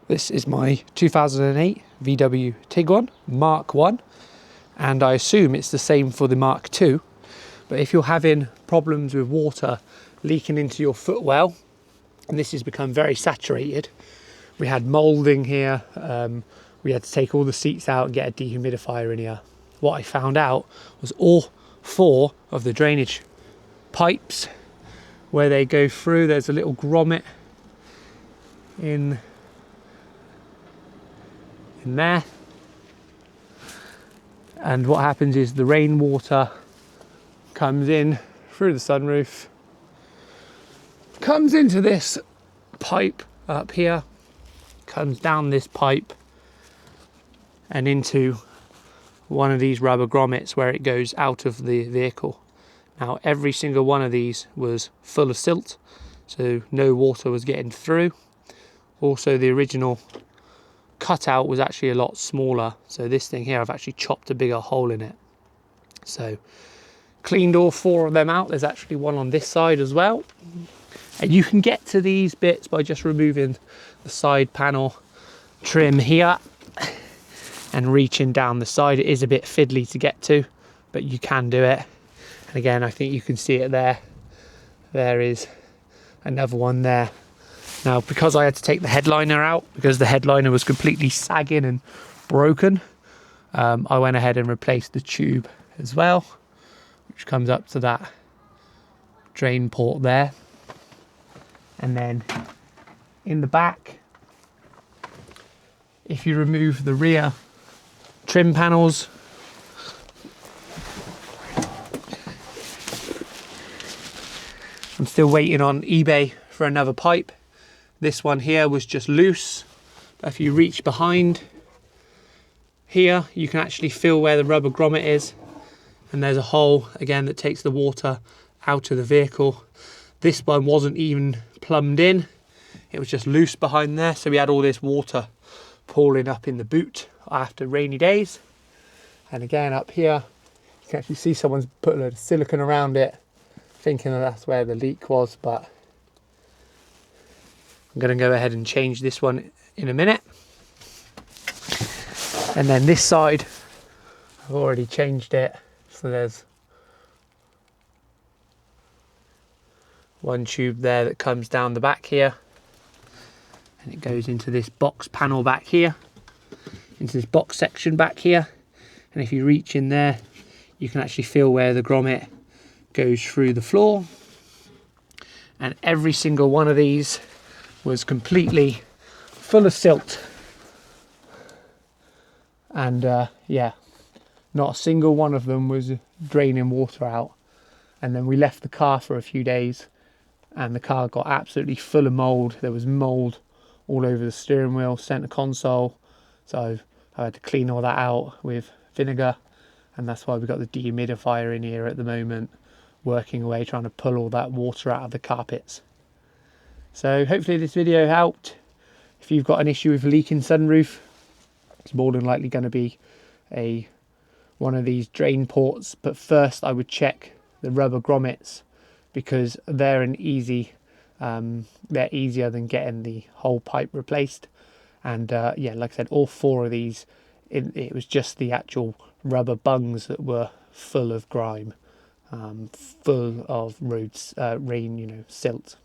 This is my 2008 VW Tiguan Mk1, and I assume it's the same for the Mk2. But if you're having problems with water leaking into your footwell, and this has become very saturated, we had moulding here, we had to take all the seats out and get a dehumidifier in here. What I found out was all 4 of the drainage pipes where they go through, there's a little grommet in there, and what happens is the rainwater comes in through the sunroof, comes into this pipe up here, comes down this pipe and into one of these rubber grommets where it goes out of the vehicle. Now every single one of these was full of silt, so no water was getting through. Also the original cutout was actually a lot smaller, so this thing here I've actually chopped a bigger hole in it. So cleaned all 4 of them out. There's actually one on this side as well, and you can get to these bits by just removing the side panel trim here and reaching down the side. It is a bit fiddly to get to, but you can do it. And again, I think you can see it there. There is another one there. Now, because I had to take the headliner out, because the headliner was completely sagging and broken, I went ahead and replaced the tube as well, which comes up to that drain port there. And then in the back, if you remove the rear trim panels, I'm still waiting on eBay for another pipe. This one here was just loose. If you reach behind here, you can actually feel where the rubber grommet is, and there's a hole again that takes the water out of the vehicle. This one wasn't even plumbed in, it was just loose behind there, so we had all this water pooling up in the boot after rainy days. And again up here, you can actually see someone's put a load of silicone around it, thinking that that's where the leak was, but I'm going to go ahead and change this one in a minute. And then this side, I've already changed it. So there's one tube there that comes down the back here, and it goes into this box panel back here, into this box section back here. And if you reach in there, you can actually feel where the grommet goes through the floor. And every single one of these was completely full of silt, and yeah, not a single one of them was draining water out. And then we left the car for a few days, and the car got absolutely full of mold. There was mold all over the steering wheel, center console, so I had to clean all that out with vinegar, and that's why we've got the dehumidifier in here at the moment, working away trying to pull all that water out of the carpets. So hopefully this video helped. If you've got an issue with leaking sunroof, it's more than likely going to be one of these drain ports. But first I would check the rubber grommets, because they're they're easier than getting the whole pipe replaced. And yeah, like I said, all 4 of these, it was just the actual rubber bungs that were full of grime, full of rain, silt.